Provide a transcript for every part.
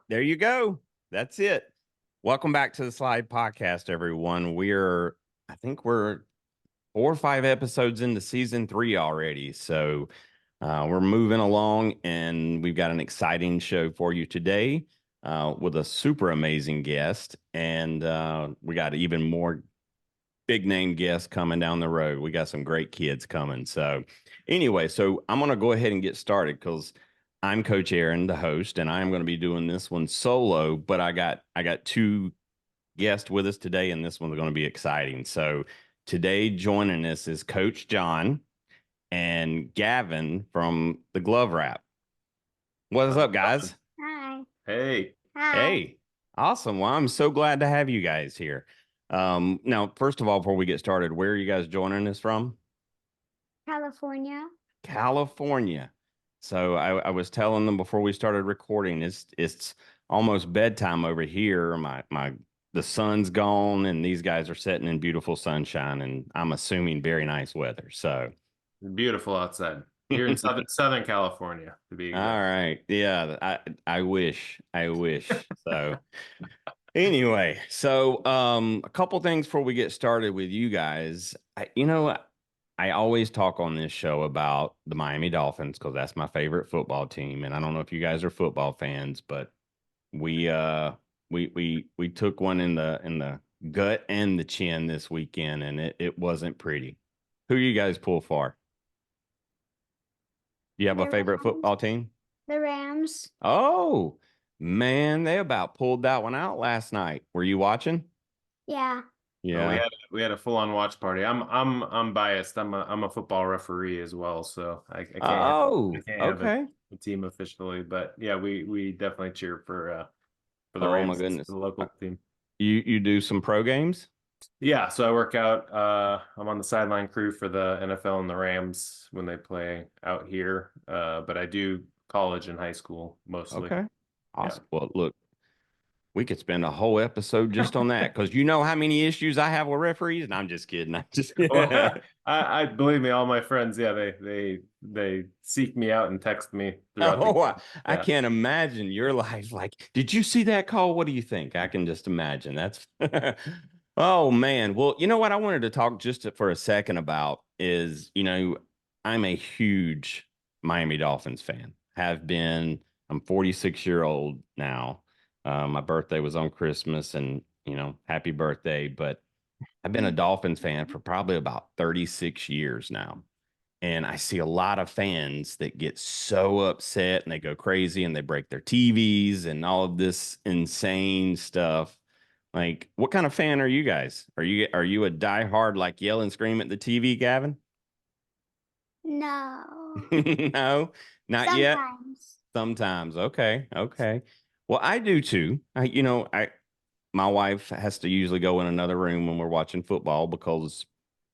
There you go. That's it. Welcome back to the Slide Podcast, everyone. I think we're 4 or 5 episodes into season 3 already. So we're moving along, and we've got an exciting show for you today with a super amazing guest. And we got even more big name guests coming down the road. We got some great kids coming. So anyway, I'm going to go ahead and get started because I'm Coach Aaron, the host, and I'm going to be doing this one solo, but I got two guests with us today, and this one's going to be exciting. So today joining us is Coach John and Gavin from the Glove Wrap. What's up, guys? Hi. Hey. Hi. Hey, awesome. Well, I'm so glad to have you guys here. Now, first of all, before we get started, where are you guys joining us from? California. California. So I was telling them before we started recording, it's almost bedtime over here. The sun's gone, and these guys are sitting in beautiful sunshine, and I'm assuming very nice weather. So Beautiful outside. Here in Southern California, to be exact. All right. Yeah, I wish. So anyway, a couple things before we get started with you guys. I always talk on this show about the Miami Dolphins because that's my favorite football team, and I don't know if you guys are football fans, but we took one in the gut and the chin this weekend, and it wasn't pretty. Who you guys pull for? Do you have a favorite football team? The Rams. Oh, man, they about pulled that one out last night. Were you watching? Yeah. Yeah. We had a full-on watch party. I'm biased. I'm a football referee as well, so I can't have okay. a team officially, but yeah, we definitely cheer for the Oh Rams, my goodness. the local team. You do some pro games? Yeah, so I work out. I'm on the sideline crew for the NFL and the Rams when they play out here. But I do college and high school mostly. Okay. Awesome. Yeah. Well, look, we could spend a whole episode just on that because you know how many issues I have with referees, and I'm just kidding. Well, I believe me, all my friends, yeah, they seek me out and text me throughout I can't imagine your life. Like, did you see that call? What do you think? I can just imagine. That's oh man. Well, you know what I wanted to talk just for a second about is, I'm a huge Miami Dolphins fan. Have been. I'm 46-year-old now. My birthday was on Christmas, and happy birthday. But I've been a Dolphins fan for probably about 36 years now. And I see a lot of fans that get so upset and they go crazy and they break their TVs and all of this insane stuff. Like, what kind of fan are you guys? Are you a diehard, like yell and scream at the TV, Gavin? No. No, not yet. Sometimes. Sometimes. Okay. Okay. Well, I do too. My wife has to usually go in another room when we're watching football because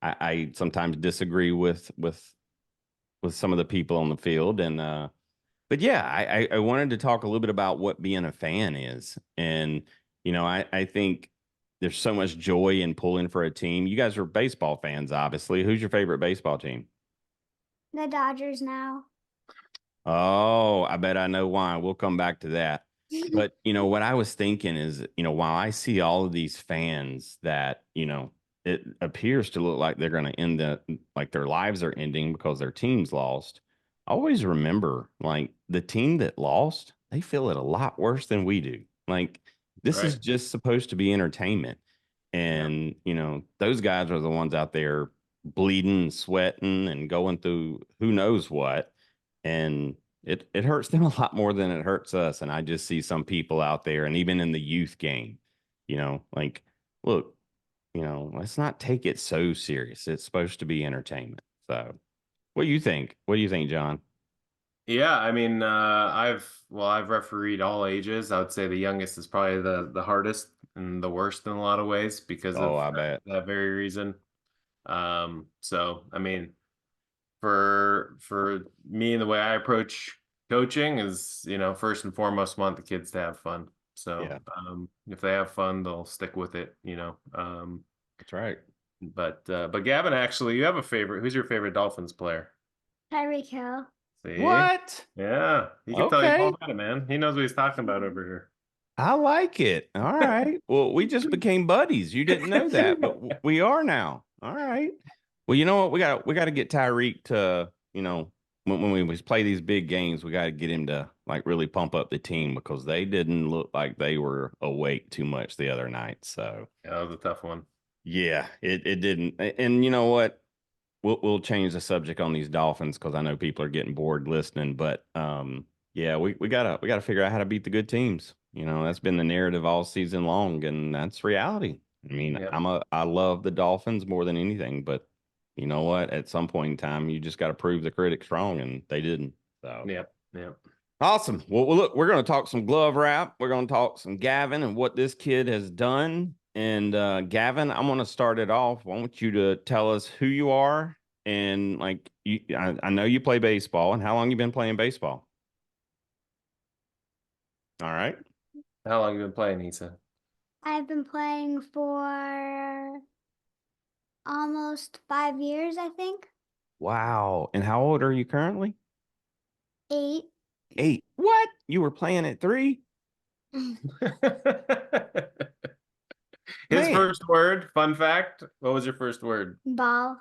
I sometimes disagree with some of the people on the field. And but yeah, I wanted to talk a little bit about what being a fan is. And I think there's so much joy in pulling for a team. You guys are baseball fans, obviously. Who's your favorite baseball team? The Dodgers now. Oh, I bet I know why. We'll come back to that. But what I was thinking is, while I see all of these fans that, it appears to look like they're going to like their lives are ending because their team's lost. I always remember, like, the team that lost, they feel it a lot worse than we do. Like, this is just supposed to be entertainment. And, those guys are the ones out there bleeding, sweating, and going through who knows what. And it hurts them a lot more than it hurts us. And I just see some people out there, and even in the youth game, like, look, let's not take it so serious. It's supposed to be entertainment. So what do you think? What do you think, John? Yeah, I mean, I've refereed all ages. I would say the youngest is probably the hardest and the worst in a lot of ways because of I bet. that very reason. So I mean, for me and the way I approach coaching is, first and foremost, want the kids to have fun. So Yeah. If they have fun, they'll stick with it, That's right. But Gavin, actually, you have a favorite. Who's your favorite Dolphins player? Tyreek Hill. See? What? Yeah, he can tell you all Okay. about it, man. He knows what he's talking about over I like it. All right. Well, we just became buddies. You didn't know that, but here. we are now. All right. Well, you know what? We got to get Tyreek to, when we play these big games, we got to get him to like really pump up the team because they didn't look like they were awake too much the other night. So, Yeah, that was a tough one. yeah, it didn't. And you know what? We'll change the subject on these Dolphins because I know people are getting bored listening. But yeah, we gotta figure out how to beat the good teams. That's been the narrative all season long, and that's reality. I mean, Yep. I love the Dolphins more than anything, but you know what? At some point in time, you just got to prove the critics wrong, and they didn't. So Yep. Yep. awesome. Well, look, we're going to talk some glove wrap. We're going to talk some Gavin and what this kid has done. And Gavin, I'm going to start it off. I want you to tell us who you are and like I know you play baseball and how long you been playing baseball. All right. How long you been playing, Nisa? I've been playing for almost 5 years, I think. Wow. And how old are you currently? 8. 8. What? You were playing at 3? His Man, first word, fun fact. What was your first word? Ball.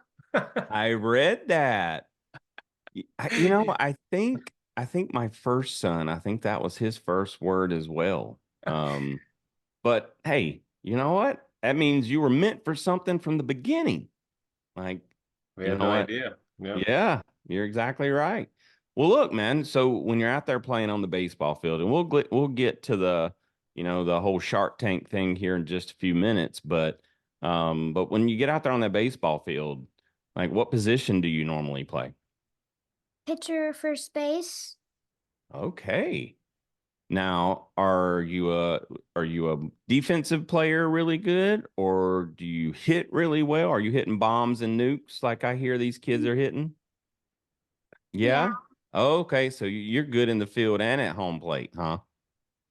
I read that. I think my first son, I think that was his first word as well. But hey, you know what? That means you were meant for something from the beginning. Like, We you had know no what? idea. Yep. Yeah, you're exactly right. Well, look, man. So when you're out there playing on the baseball field, and we'll get to the whole Shark Tank thing here in just a few minutes. But when you get out there on that baseball field, like, what position do you normally play? Pitcher, first base. Okay. Now, are you a defensive player really good, or do you hit really well? Are you hitting bombs and nukes like I hear these kids are hitting? Yeah, Yeah. Okay, so you're good in the field and at home plate, huh?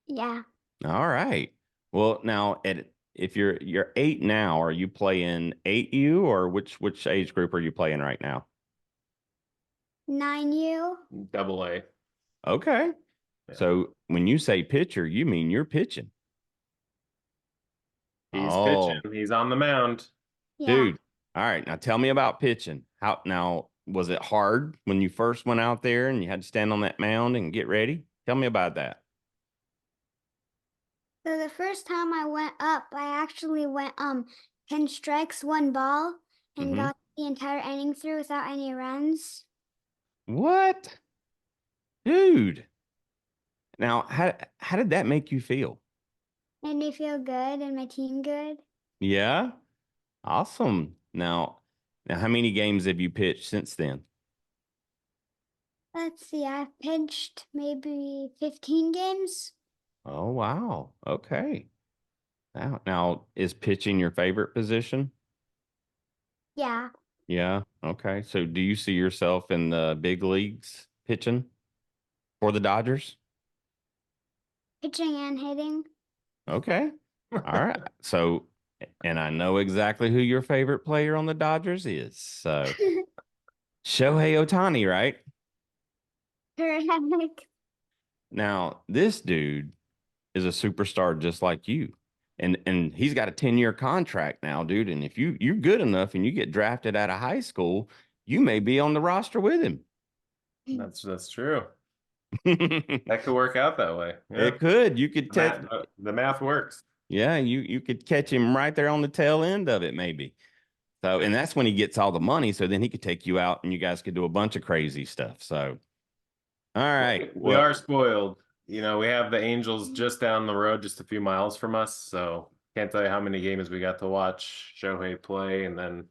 yeah. All right. Well, now if you're 8 now, are you playing 8U or which age group are you playing right now? 9U. Double A. Okay. Yeah. So when you say pitcher, you mean you're pitching. He's pitching. Oh, He's on the mound. Yeah. dude. All right. Now tell me about pitching. How now was it hard when you first went out there and you had to stand on that mound and get ready? Tell me about that. So the first time I went up, I actually went 10 strikes, 1 ball, and Hmm. got the entire inning through without any runs. What? Dude. Now, how did that make you feel? Made me feel good and my team good. Yeah? Awesome. Now how many games have you pitched since then? Let's see, I've pitched maybe 15 games. Oh, wow. Okay. Now is pitching your favorite position? Yeah, Yeah. Okay. So do you see yourself in the big leagues pitching for the Dodgers? pitching and hitting. Okay. All right. So, and I know exactly who your favorite player on the Dodgers is. So, Shohei Ohtani, right? Correct. Now, this dude is a superstar just like you. And he's got a 10-year contract now, dude. And if you're good enough and you get drafted out of high school, you may be on the roster with him. That's true. It That could work out that way. Yeah. could. You could test. The math works. Yeah, you could catch him right there on the tail end of it, maybe. So, and that's when he gets all the money. So then he could take you out and you guys could do a bunch of crazy stuff. So, all Well, right. we Well, are spoiled. We have the Angels just down the road, just a few miles from us. So can't tell you how many games we got to watch Shohei play, and then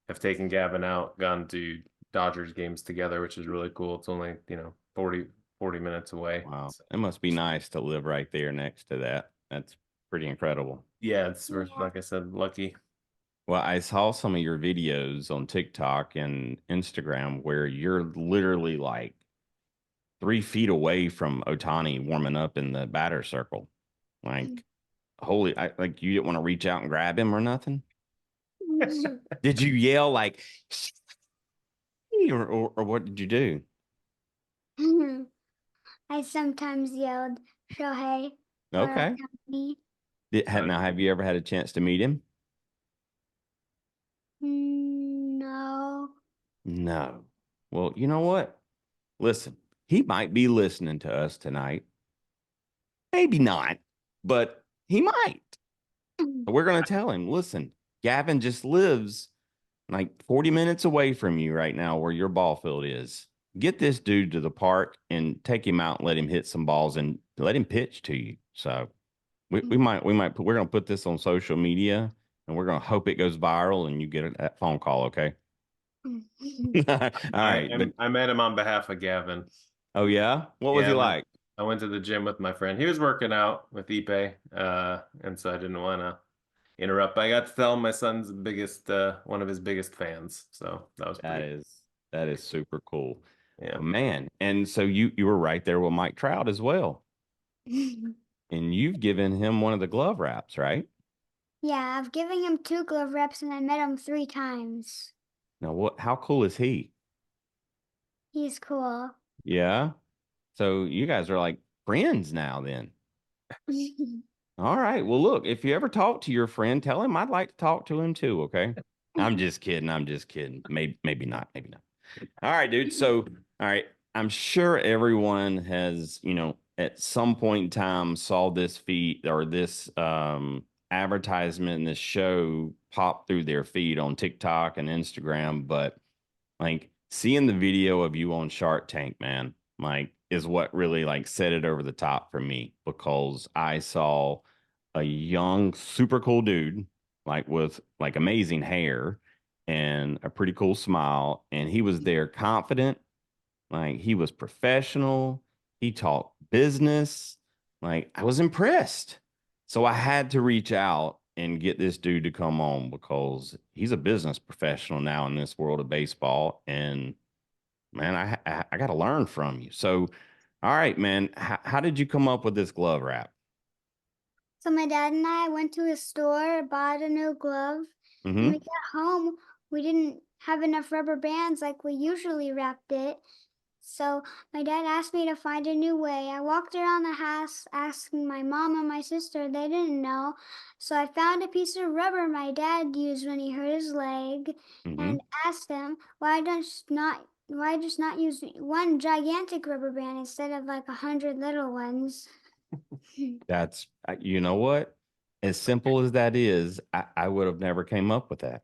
have taken Gavin out, gone to Dodgers games together, which is really cool. It's only, 40 minutes away. wow. So, It must be nice to live right there next to that. That's pretty incredible. yeah, we're, Yeah. like I said, lucky. Well, I saw some of your videos on TikTok and Instagram where you're literally like 3 feet away from Otani warming up in the batter circle. Like, like you didn't want to reach out and grab him or nothing? Did you yell like, or what did you do? I sometimes yelled Shohei for our Okay. company. Now, have you ever had a chance to meet him? No. No. Well, you know what? Listen, he might be listening to us tonight. Maybe not, but he might. We're going to tell him, listen, Gavin just lives like 40 minutes away from you right now where your ball field is. Get this dude to the park and take him out and let him hit some balls and let him pitch to you. So we're going to put this on social media and we're going to hope it goes viral and you get that phone call. Okay. All right. But I met him on behalf of Gavin. oh, yeah. What was Yeah, he like? I went to the gym with my friend. He was working out with Ipe, and so I didn't want to interrupt. But I got to tell him my son's biggest, one of his biggest fans. So that was That pretty. is that is super cool. Yeah. Well, man. And so you were right there with Mike Trout as well. And you've given him one of the glove wraps, right? Yeah, I've given him 2 glove reps and I met him 3 times. Now how cool is he? He's cool. Yeah. So you guys are like friends now then. All right. Well, look, if you ever talk to your friend, tell him I'd like to talk to him too, okay? I'm just kidding. I'm just kidding. Maybe not. Maybe not. All right, dude. So, all right. I'm sure everyone has, at some point in time saw this feed or this advertisement and this show pop through their feed on TikTok and Instagram, but like seeing the video of you on Shark Tank, man, like is what really like set it over the top for me because I saw a young, super cool dude, like with like amazing hair and a pretty cool smile. And he was there confident, like he was professional. He talked business. Like I was impressed. So I had to reach out and get this dude to come on because he's a business professional now in this world of baseball. And man, I got to learn from you. So, all right, man, how did you come up with this glove wrap? So my dad and I went to a store, bought a new glove. When we Mm-hmm. got home, we didn't have enough rubber bands like we usually wrapped it. So my dad asked me to find a new way. I walked around the house asking my mom and my sister. They didn't know. So I found a piece of rubber my dad used when he hurt his leg Mm-hmm. and asked him why just not use one gigantic rubber band instead of like 100 little ones. That's you know what? As simple as that is, I would have never came up with that.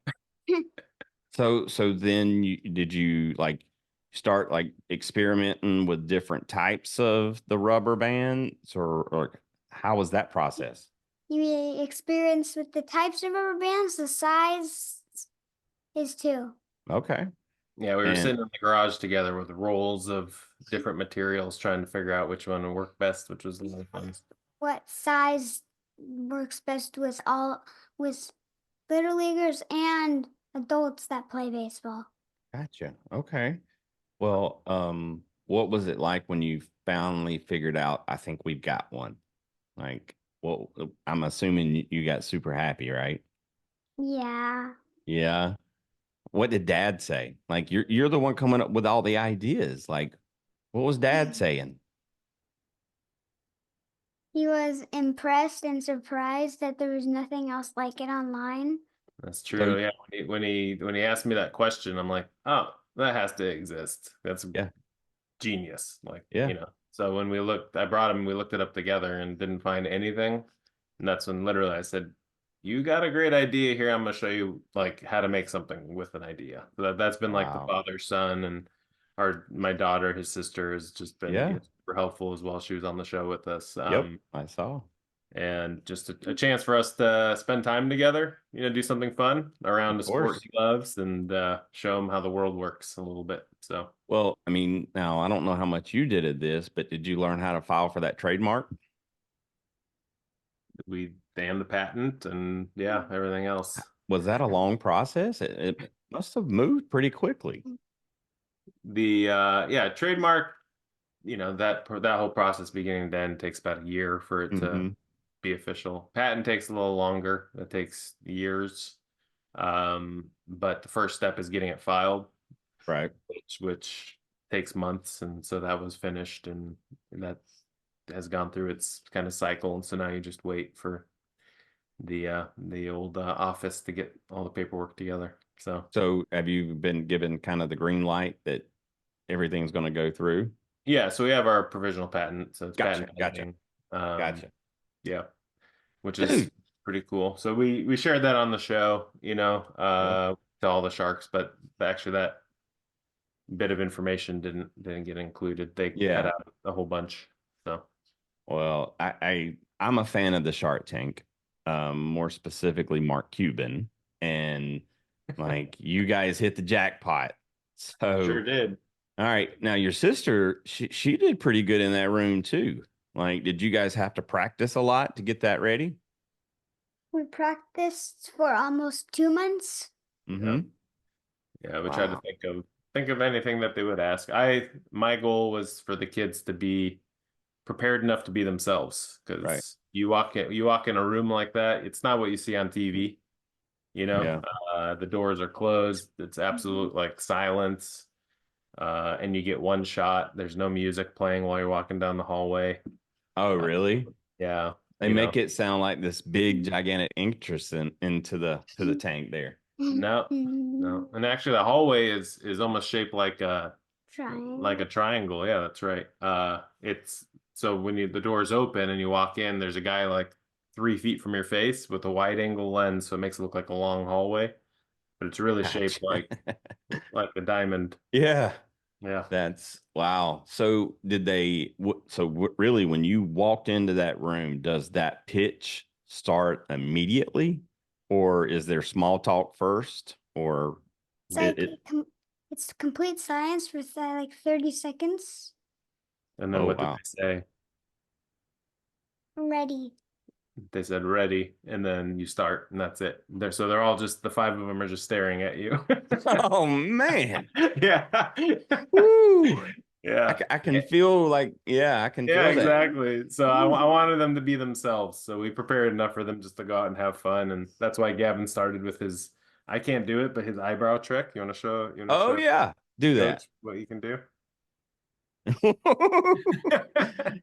So then did you like start like experimenting with different types of the rubber bands or how was that process? You experience with the types of rubber bands, the size is 2. Okay. Yeah, we were And sitting in the garage together with rolls of different materials, trying to figure out which one would work best, which was a lot of fun. What size works best with little leaguers and adults that play baseball? gotcha. Okay. Well, what was it like when you finally figured out, I think we've got one? Like, well, I'm assuming you got super happy, right? Yeah. Yeah. What did dad say? Like you're the one coming up with all the ideas. Like, what was dad saying? He was impressed and surprised that there was nothing else like it online. That's So true. Yeah, when he asked me that question, I'm like, oh, that has to exist. That's yeah, genius. Like, yeah. So when we looked, I brought him, we looked it up together and didn't find anything. And that's when literally I said, you got a great idea here. I'm gonna show you like how to make something with an idea. So that's been like the Wow. father son and my daughter, his sister has just been Yeah. super helpful as well. She was on the show with us. Yep. I saw. And just a chance for us to spend time together, do something fun around Of the sport course. he loves and show him how the world works a little bit. So Well, I mean, now I don't know how much you did at this, but did you learn how to file for that trademark? we damn the patent and yeah, everything else. Was that a long process? It must have moved pretty quickly. The yeah, trademark, that whole process beginning to end takes about a year for it to Hmm. be official. Patent takes a little longer. It takes years. But the first step is getting it filed, Right. which takes months, and so that was finished, and that has gone through its kind of cycle, and so now you just wait for the old office to get all the paperwork together. So have you been given kind of the green light that everything's going to go through? Yeah, so we have our provisional patent, so it's Gotcha, patent gotcha, pending. Um, gotcha. yeah, which is Dude, pretty cool. So we shared that on the show, yeah. to all the sharks, but actually that bit of information didn't get included. They cut Yeah. out a whole bunch. So Well, I'm a fan of the Shark Tank, more specifically Mark Cuban, and like you guys hit the jackpot. sure So, did. all right, now your sister, she did pretty good in that room too. Like, did you guys have to practice a lot to get that ready? We practiced for almost 2 months. Yeah. Mm-hmm. Yeah, we tried to Wow. think of anything that they would ask. My goal was for the kids to be prepared enough to be themselves, Right. because you walk in a room like that, it's not what you see on TV, you know. Yeah. The doors are closed, it's Mhm. absolute like silence, and you get one shot, there's no music playing while you're walking down the hallway. Oh, uh, really? yeah, They make it sound like this big, gigantic interest into the tank there. no, no, and actually the hallway is almost shaped like a Triangle. triangle. Yeah, that's right. It's so when the doors open and you walk in, there's a guy like 3 feet from your face with a wide angle lens, so it makes it look like a long hallway, but it's really shaped Gotcha. like a diamond. Yeah. Yeah. That's wow. So did they? Really, when you walked into that room, does that pitch start immediately, or is there small talk first, or It's it? like it's complete science for like 30 seconds. And then Oh what did wow. they say? Ready. They said ready, and then you start, and that's it. They're all just the five of them are just staring at you. Oh man. Yeah. Woo. Yeah. I can feel like I can Yeah, feel that. exactly. So I wanted them to be themselves. So we prepared enough for them just to go out and have fun. And that's why Gavin started with his, I can't do it, but his eyebrow trick. You want to Oh show yeah, do that. coach what you can do?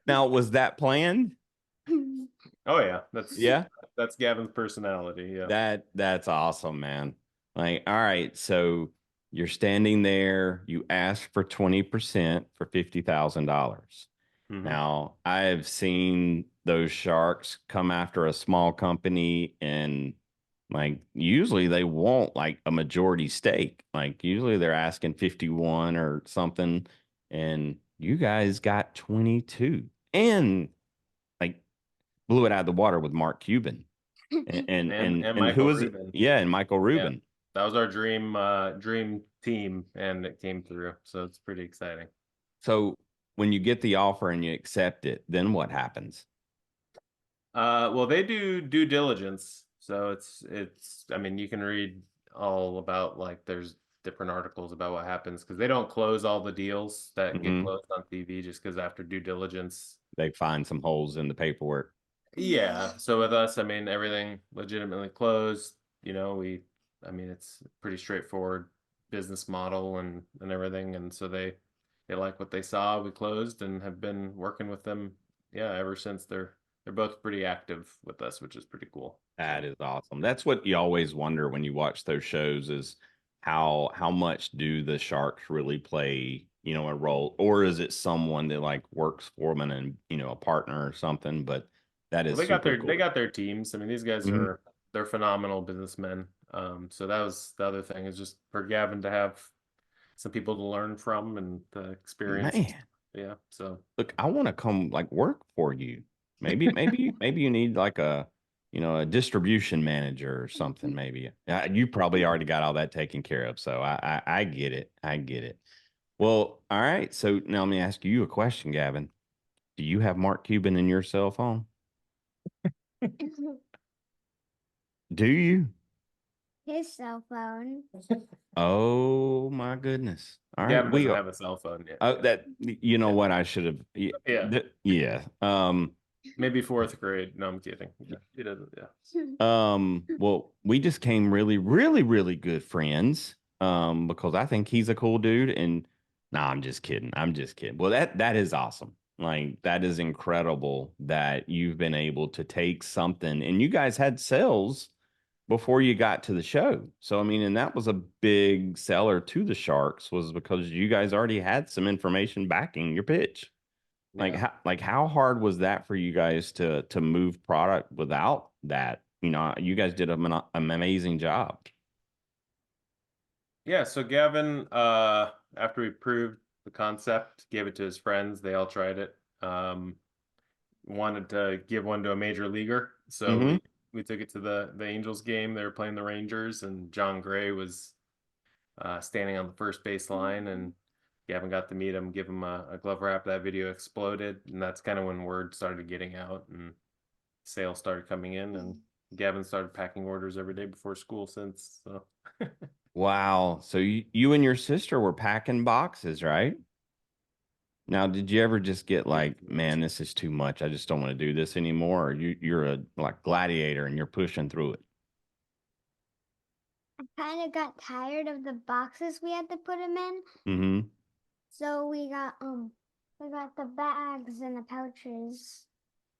Now, was that planned? Oh yeah, Yeah. that's Gavin's personality. Yeah. That's awesome, man. Like, all right, so you're standing there, you ask for 20% for $50,000. Hmm. Now, I have seen those sharks come after a small company and like usually they want like a majority stake. Like usually they're asking 51 or something and you guys got 22 and like blew it out of the water with Mark Cuban And and who Michael was it? Rubin. Yeah, and Michael Yeah. Rubin. That was our dream team, and it came through. So it's pretty exciting. So when you get the offer and you accept it, then what happens? Well, they do due diligence, so I mean, you can read all about, like, there's different articles about what happens, because they don't close all the deals that get Hmm. closed on TV, just because after due diligence. They find some holes in the paperwork. Yeah. So with us, I mean, everything legitimately closed. I mean, it's a pretty straightforward business model and everything, and so they like what they saw. We closed and have been working with them, yeah, ever since. They're both pretty active with us, which is pretty cool. That So is awesome. That's what you always wonder when you watch those shows is how much do the sharks really play, a role, or is it someone that like works for them and a partner or something? But that well, is super they cool. got their teams. I mean, these guys Mhm. they're phenomenal businessmen. So that was the other thing, is just for Gavin to have some people to learn from and the experience. Man, Yeah. So look, I want to come like work for you. Maybe you need like a distribution manager or something. Maybe you probably already got all that taken care of. So I get it. I get it. Well, all right. So now let me ask you a question, Gavin. Do you have Mark Cuban in your cell phone? Do you? His cell phone. Oh my goodness. All right. Gavin doesn't have a cell phone yet. That you know Yeah. what I should have. Yeah. Yeah. Yeah. Maybe fourth grade. No, I'm kidding. Yeah, he doesn't. Yeah. Well, we just came really, really, really good friends. Because I think he's a cool dude, and No, I'm just kidding. I'm just kidding. Well, that is awesome. Like that is incredible that you've been able to take something and you guys had sales before you got to the show. So I mean, and that was a big seller to the Sharks was because you guys already had some information backing your pitch. Yeah. Like how hard was that for you guys to move product without that? You know, you guys did an amazing job. Yeah, so Gavin, after we proved the concept, gave it to his friends. They all tried it. Wanted to give one to a major leaguer, so Mm-hmm. we took it to the Angels game. They were playing the Rangers, and John Gray was standing on the first base line, and Gavin got to meet him, give him a glove wrap. That video exploded, and that's kind of when word started getting out and sales started coming in, and Gavin started packing orders every day before school since. So. Wow. So you and your sister were packing boxes, right? Now, did you ever just get like, man, this is too much. I just don't want to do this anymore. Or you're a like gladiator and you're pushing through it. I kind of got tired of the boxes we had to put them in, Mm-hmm. so we got the bags and the pouches.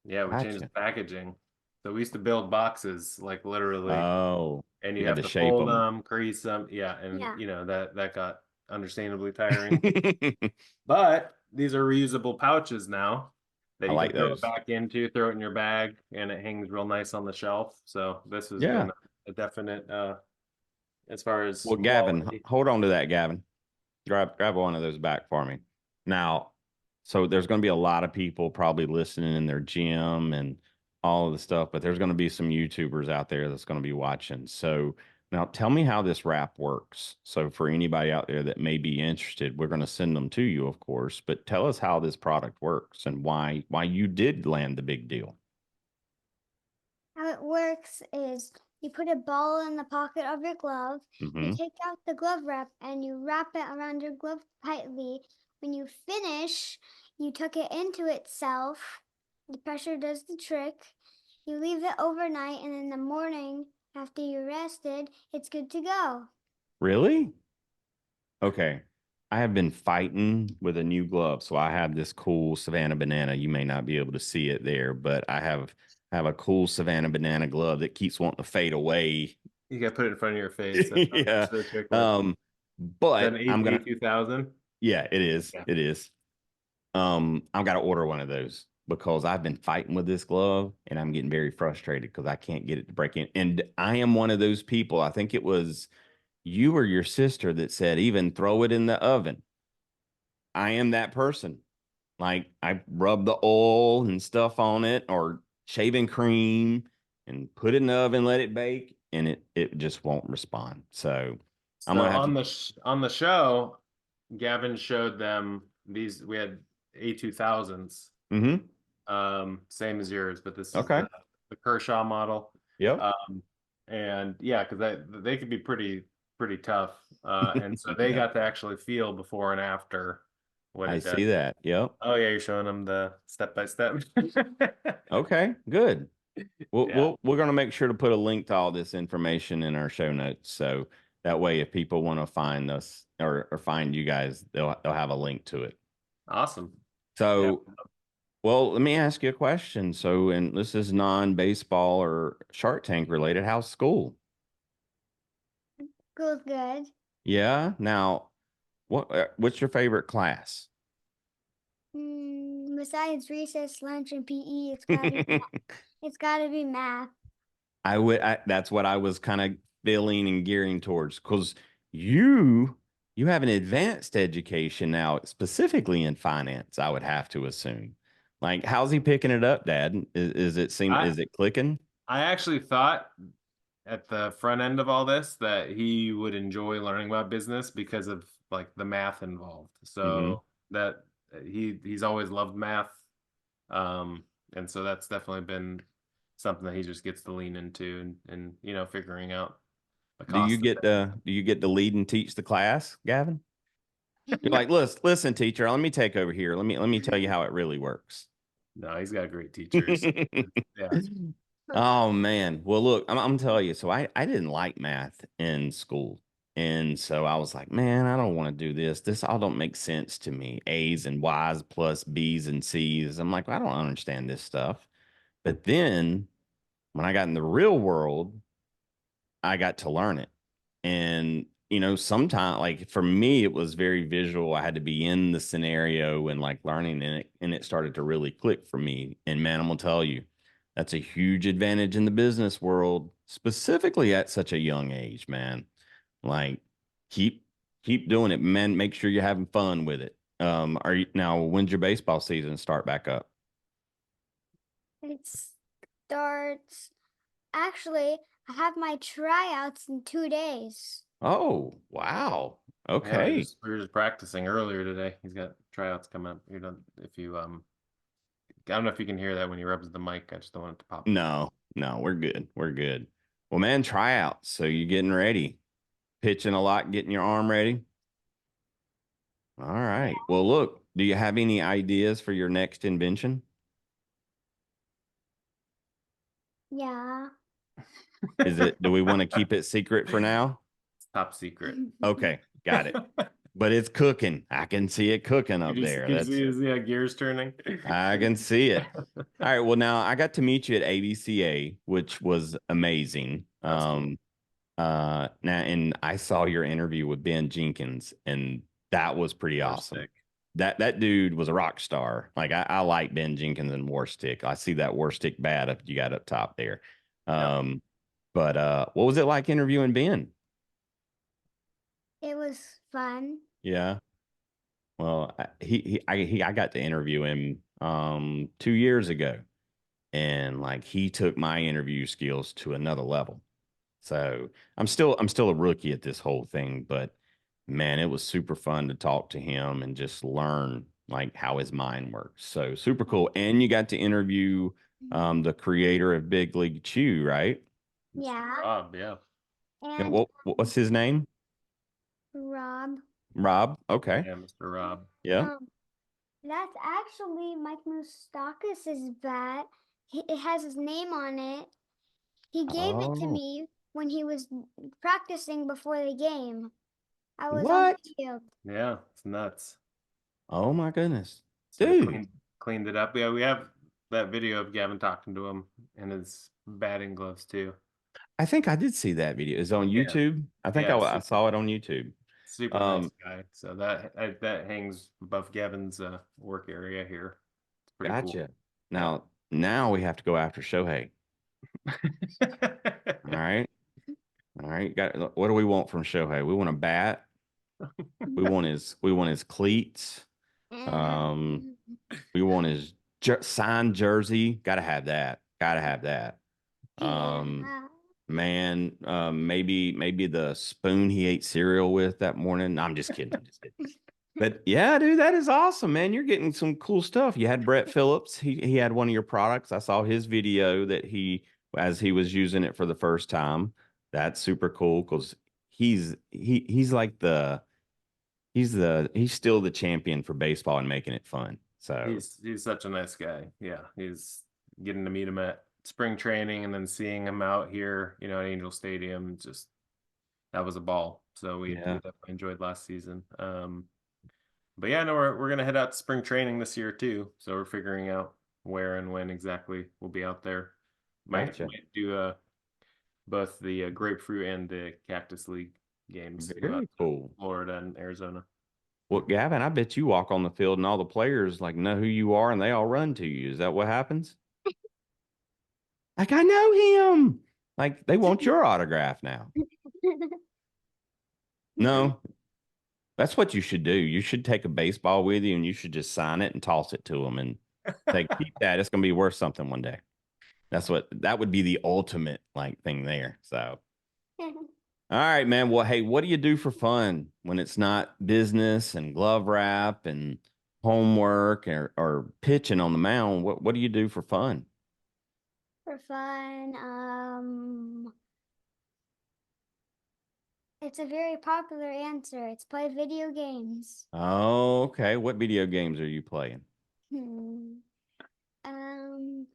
Yeah, we changed the Gotcha. packaging. So we used to build boxes like literally, Oh, and you you had have to to shape fold them. them, crease them. Yeah, and Yeah. that got understandably tiring. But these are reusable pouches now that I you can like throw it those. back into, throw it in your bag, and it hangs real nice on the shelf. So this has Yeah. been a definite as far as Well, Gavin, quality. hold on to that, Gavin. Grab one of those back for me. Now, so there's going to be a lot of people probably listening in their gym and all of the stuff, but there's going to be some YouTubers out there that's going to be watching. So now tell me how this wrap works. So for anybody out there that may be interested, we're going to send them to you, of course, but tell us how this product works and why you did land the big deal. How it works is you put a ball in the pocket of your glove, you Mm-hmm. take out the glove wrap, and you wrap it around your glove tightly. When you finish, you tuck it into itself. The pressure does the trick. You leave it overnight, and in the morning, after you rested, it's good to go. Really? Okay. I have been fighting with a new glove. So I have this cool Savannah banana. You may not be able to see it there, but I have a cool Savannah banana glove that keeps wanting to fade away. You got to put it in front of your face. That's how Yeah. much the trick with. Is that an But I'm gonna A2000? yeah, it is. Yeah. It is. I've got to order one of those because I've been fighting with this glove and I'm getting very frustrated because I can't get it to break in. And I am one of those people. I think it was you or your sister that said even throw it in the oven. I am that person. Like I rub the oil and stuff on it or shaving cream and put it in the oven, let it bake, and it just won't respond. So I'm So gonna have to. on the show, Gavin showed them these. We had A2000s, Mm-hmm. same as yours, but this is Okay. the Kershaw model. Yep. And yeah, because they could be pretty tough. And so they Yeah. got to actually feel before and after what I it does. see that. Yep. Oh yeah, you're showing them the step by step. Okay. Good. Yeah, We're gonna make sure to put a link to all this information in our show notes. So that way if people want to find us or find you guys, they'll have a link to it. awesome. Yeah. So well, let me ask you a question. So, and this is non-baseball or Shark Tank related. How's school? Goes good. Yeah. Now, what's your favorite class? Besides recess, lunch, and PE, it's gotta be math. That's what I was kind of feeling and gearing towards because you you have an advanced education now, specifically in finance, I would have to assume. Like, how's he picking it up, Dad? I Is it clicking? I actually thought at the front end of all this that he would enjoy learning about business because of like the math involved. Mm-hmm. So that he's always loved math. And so that's definitely been something that he just gets to lean into and figuring out the cost of Do you get to lead and teach the class, Gavin? You're like, listen, teacher, let me take over here. Let me tell you how it really works. no, he's got great teachers. Yeah. Oh man. Well, look, I'm telling you. So I didn't like math in school, And so I was like, man, I don't want to do this. This all don't make sense to me. A's and Y's plus B's and C's. I'm like, I don't understand this stuff. But then when I got in the real world, I got to learn it. And, sometimes like for me, it was very visual. I had to be in the scenario and like learning in it. And it started to really click for me. And man, I'm gonna tell you, that's a huge advantage in the business world, specifically at such a young age, man. Like keep keep doing it, man. Make sure you're having fun with it. Are you now when's your baseball season start back up? It starts. Actually, I have my tryouts in 2 days. Oh, wow. Yeah, we Okay. we were just practicing earlier today. He's got tryouts coming up. If you I don't know if you can hear that when he rubs the mic. I just don't want it to pop in. No, no, we're good. We're good. Well, man, tryouts. So you're getting ready, pitching a lot, getting your arm ready. All Yeah. right. Well, look, do you have any ideas for your next invention? Yeah. Do we want to keep it secret for now? It's top secret. Okay, got it. But it's cooking. I can see it cooking You up just there. can see his gears turning. I can see it. All right. Well, now I got to meet you at ABCA, which was amazing. That's cool. Now, and I saw your interview with Ben Jenkins, and that was pretty War awesome. stick. That dude was a rock star. Like I like Ben Jenkins and War Stick. I see that War Stick bat up you got up top there. Yep. But what was it like interviewing Ben? It was fun. Yeah. Well, I got to interview him 2 years ago, and like he took my interview skills to another level. So I'm still a rookie at this whole thing, but man, it was super fun to talk to him and just learn like how his mind works. So super cool. And you got to interview the creator of Big League Chew, right? Mr. Yeah. Rob, yeah. And And what's his name? Rob. Rob. Okay. Yeah, Mr. Rob. Yeah. Um, that's actually Mike Moustakis' bat. It has his name on it. He gave it to Oh, me when he was practicing before the game. I was on what? the field. Yeah, it's nuts. Oh my goodness. So they Dude, cleaned it up. Yeah, we have that video of Gavin talking to him in his batting gloves too. I think I did see that video. It's on Yeah, YouTube. I think yeah, I saw it on YouTube. super nice Um, guy. So that hangs above Gavin's work area here. It's pretty cool. Gotcha. Yeah. Now we have to go after Shohei. All right. All right. What do we want from Shohei? We want a bat. We want his cleats. Um, we want his signed jersey. Gotta have that. Gotta have that. Um, Yeah. man, maybe the spoon he ate cereal with that morning. No, I'm just kidding. I'm just kidding. But yeah, dude, that is awesome, man. You're getting some cool stuff. You had Brett Phillips. He had one of your products. I saw his video that as he was using it for the first time. That's super cool because he's like he's still the champion for baseball and making it fun. So He's such a nice guy. Yeah, he's getting to meet him at spring training and then seeing him out here, at Angel Stadium. Just that was a ball. So we yeah, definitely enjoyed last season. But yeah, no, we're gonna head out to spring training this year too. So we're figuring out where and when exactly we'll be out there. gotcha. Might do both the Grapefruit and the Cactus League games. Go out Very to cool. Florida and Arizona. Well, Gavin, I bet you walk on the field and all the players like know who you are and they all run to you. Is that what happens? Like I know him. Like they want your autograph now. No, that's what you should do. You should take a baseball with you and you should just sign it and toss it to them and say, keep that. It's going to be worth something one day. That would be the ultimate like thing there. So, all right, man. Well, hey, what do you do for fun when it's not business and glove wrap and homework or pitching on the mound? What do you do for fun? For fun. It's a very popular answer. It's play video games. Oh, okay. What video games are you playing? Hmm. Um,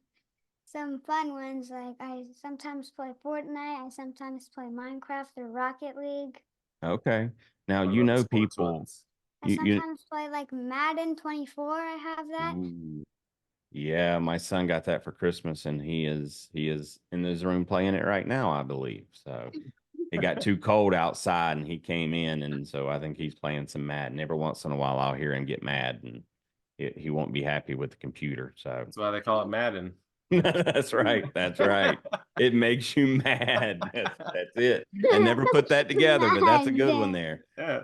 some fun ones like I sometimes play Fortnite. I sometimes play Minecraft or Rocket League. Okay. Now, One you of the know, sports people, ones. I you, sometimes play like Madden 24. I have that. ooh, yeah, my son got that for Christmas and he is in his room playing it right now, I believe. So it got too cold outside and he came in and so I think he's playing some Madden. Every once in a while I'll hear him get mad and he won't be happy with the computer. So That's why they call it Madden. that's right. That's right. It makes you mad. That's it. I never put that together, but that's a good one there. Yeah.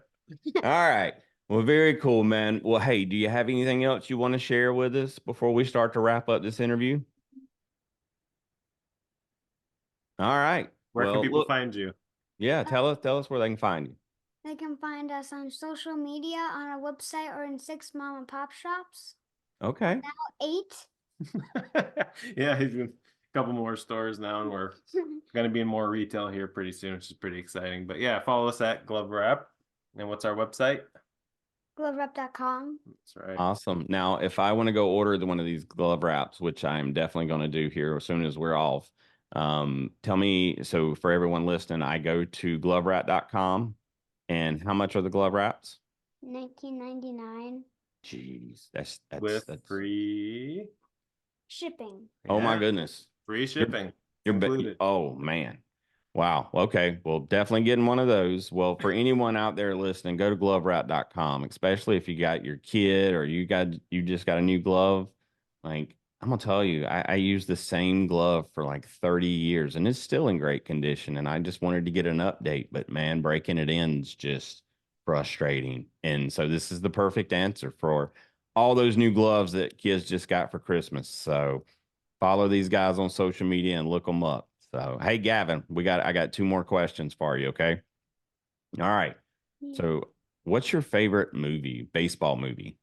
All right. Well, very cool, man. Well, hey, do you have anything else you want to share with us before we start to wrap up this interview? All right. Where can Well, people look, find you? yeah, tell us where they can find you. They can find us on social media, on our website, or in 6 mom and pop shops. Okay. 8. Yeah, he's in a couple more stores now, and we're going to be in more retail here pretty soon, which is pretty exciting. But yeah, follow us at Glove Wrap. And what's our website? GloveUp.com. That's right. Awesome. Now, if I want to go order one of these glove wraps, which I'm definitely going to do here as soon as we're off, tell me. So for everyone listening, I go to glovewrap.com. And how much are the glove wraps? $19.99. Jeez, that's With free shipping. oh my yeah, goodness. free You're shipping. It's you're included. oh man. Wow. Okay. Well, definitely getting one of those. Well, for anyone out there listening, go to glovewrap.com, especially if you got your kid or you just got a new glove. Like I'm gonna tell you, I used the same glove for like 30 years and it's still in great condition. And I just wanted to get an update, but man, breaking it in is just frustrating. And so this is the perfect answer for all those new gloves that kids just got for Christmas. So follow these guys on social media and look them up. So, hey, Gavin, I got two more questions for you. Okay. All right. So, what's your favorite movie, baseball movie?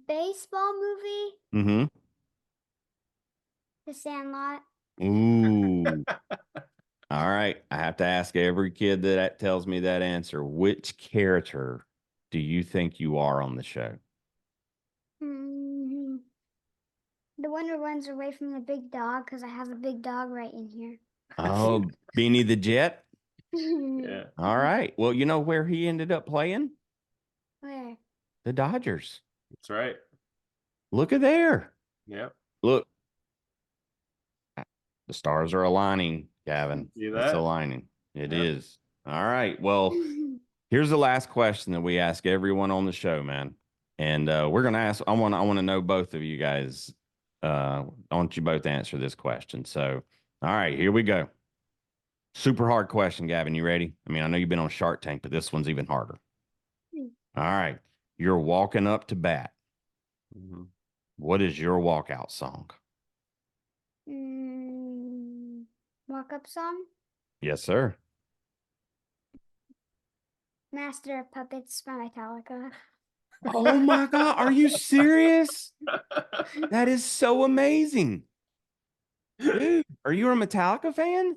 Baseball movie? Mm-hmm. The Sandlot. Ooh. All right. I have to ask every kid that tells me that answer. Which character do you think you are on the show? Hmm. The one who runs away from the big dog, because I have a big dog right in here. Oh, Beanie the Jet. Yeah. All right. Well, you know where he ended up playing? Where? The Dodgers. That's right. Look at there. Yep. Look, the stars are aligning, Gavin. See It's that? aligning. It Yep. is. All right. Well, here's the last question that we ask everyone on the show, man. And we're gonna ask. I want to know both of you guys. I want you both to answer this question. So, all right, here we go. Super hard question, Gavin. You ready? I mean, I know you've been on Shark Tank, but this one's even harder. All right. You're walking up to bat. Mhm. What is your walkout song? Walk up song? Yes, sir. Master of Puppets by Metallica. Oh my God. Are you serious? That is so amazing. Dude, are you a Metallica fan?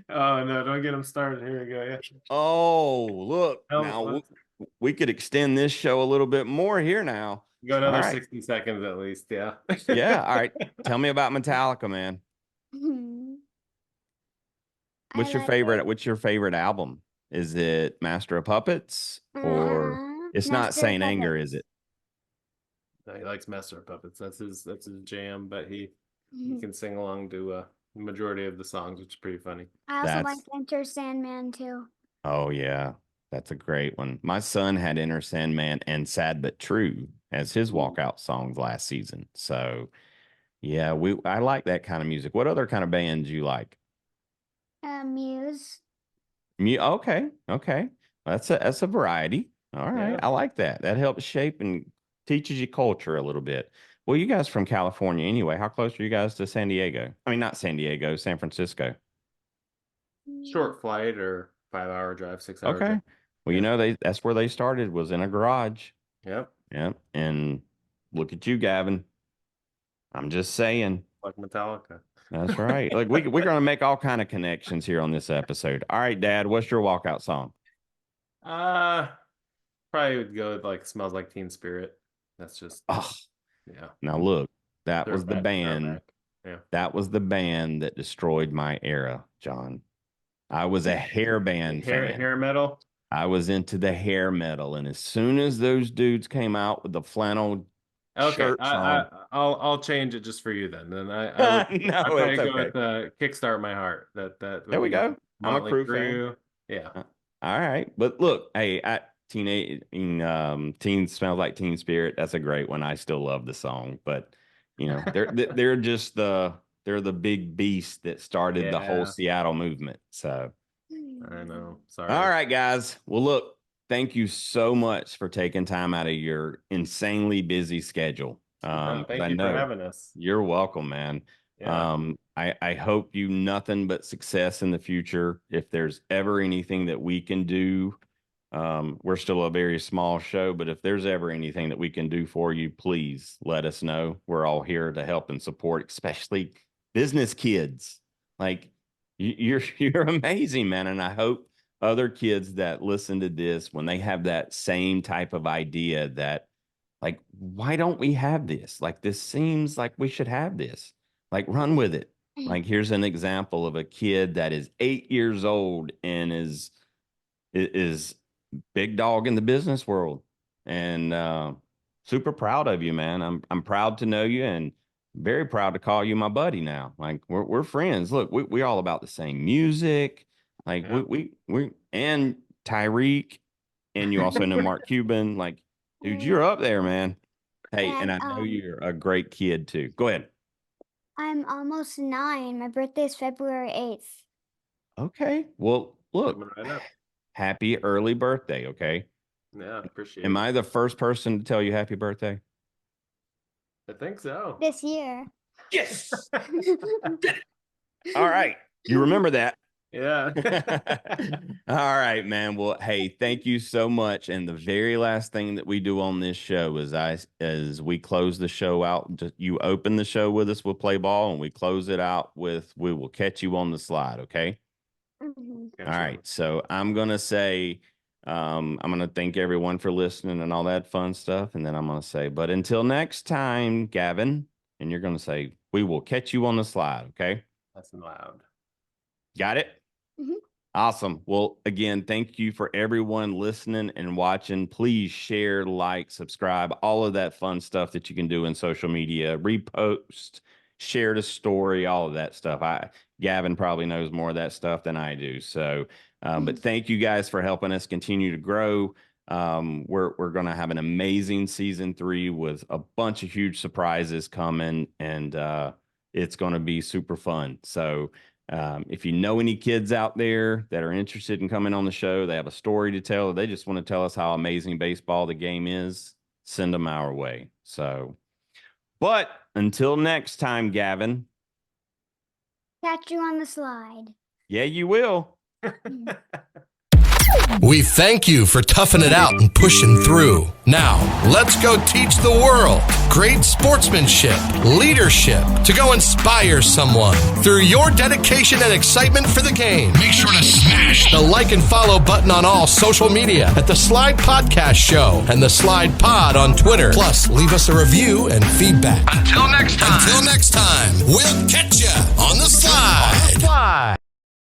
Oh no, don't get him started. Here we go. Yeah. Oh, look. No, Now let's we could extend this show a little bit more here now. go All another right. 60 seconds at least. Yeah. Yeah. All right. Tell me about Metallica, man. I What's your like it. favorite? What's your favorite album? Is it Master of Puppets or it's not Master of Saint Anger, is Puppets. it? No, he likes Master of Puppets. That's his jam, but he can sing along to the majority of the songs, which is pretty funny. I also like That's Enter Sandman too. oh yeah. That's a great one. My son had Enter Sandman and Sad But True as his walkout songs last season. So yeah, I like that kind of music. What other kind of bands you like? Muse. Okay, okay. That's a variety. All right, Yeah. I like that. That helps shape and teaches you culture a little bit. Well, you guys from California anyway. How close are you guys to San Diego? I mean, not San Diego, San Francisco. Short flight or 5 hour drive, 6 hour drive. Okay. Well, you Yeah. know that's where they started was in a garage. Yep. Yeah, and look at you, Gavin. I'm just saying. Like Metallica. That's right. Like we're gonna make all kind of connections here on this episode. All right, Dad, what's your walkout song? Uh Probably would go with like Smells Like Teen Spirit. That's just Oh, yeah. now look, that They're was the back. They're band. back. Yeah. That was the band that destroyed my era, John. I was a hairband fan. Hair metal. I was into the hair metal, and as soon as those dudes came out with the flannel Okay, shirts on, I'll change it just for you then. Then I would no, probably it's go okay. with Kickstart My Heart. That would There we be go. I'm a Motley Crew fan. Crue. Yeah. All right, but look, hey, Teen Smells Like Teen Spirit. That's a great one. I still love the song, but they're just they're the big beast that started the whole Yeah. Seattle movement. So. I know. Sorry. All right, guys. Well, look, thank you so much for taking time out of your insanely busy schedule. No, thank I you for know having us. you're welcome, man. Yeah. I hope you nothing but success in the future. If there's ever anything that we can do, we're still a very small show, but if there's ever anything that we can do for you, please let us know. We're all here to help and support, especially business kids. Like, you're amazing, man, and I hope other kids that listen to this, when they have that same type of idea that, like, why don't we have this? Like, this seems like we should have this. Like, run with it. Like, here's an example of a kid that is 8 years old and is big dog in the business world, and super proud of you, man. I'm proud to know you, and very proud to call you my buddy now. Like, we're friends. Look, we're all about the same music. Like, Yeah. we and Tyreek, and you also know Mark Cuban. Like, dude, you're up there, man. Hey, and I know you're a great kid too. Go ahead. I'm almost 9. My birthday is February 8th. Okay. Well, look, Coming right up. happy early birthday. Okay. Yeah, appreciate Am it. I the first person to tell you happy birthday? I think so. This year. Yes. All right. You remember that. Yeah. All right, man. Well, hey, thank you so much. And the very last thing that we do on this show is as we close the show out, just you open the show with us, we'll play ball, and we close it out with we will catch you on the slide, okay? Mm-hmm. All right. So I'm gonna say I'm gonna thank everyone for listening and all that fun stuff. And then I'm gonna say, but until next time, Gavin, and you're gonna say, we will catch you on the slide, okay? That's loud. Got it? Mm-hmm. Awesome. Well, again, thank you for everyone listening and watching. Please share, like, subscribe, all of that fun stuff that you can do in social media, repost, share the story, all of that stuff. Gavin probably knows more of that stuff than I do. So, but thank you guys for helping us continue to grow. We're going to have an amazing season 3 with a bunch of huge surprises coming, and it's going to be super fun. So, if you know any kids out there that are interested in coming on the show, they have a story to tell, or they just want to tell us how amazing baseball the game is, send them our way. So, but until next time, Gavin. Catch you on the slide. Yeah, you will. We thank you for toughing it out and pushing through. Now, let's go teach the world great sportsmanship, leadership, to go inspire someone through your dedication and excitement for the game. Make sure to smash the like and follow button on all social media at The Slide Podcast Show and The Slide Pod on Twitter. Plus, leave us a review and feedback. Until next time, we'll catch you on the slide.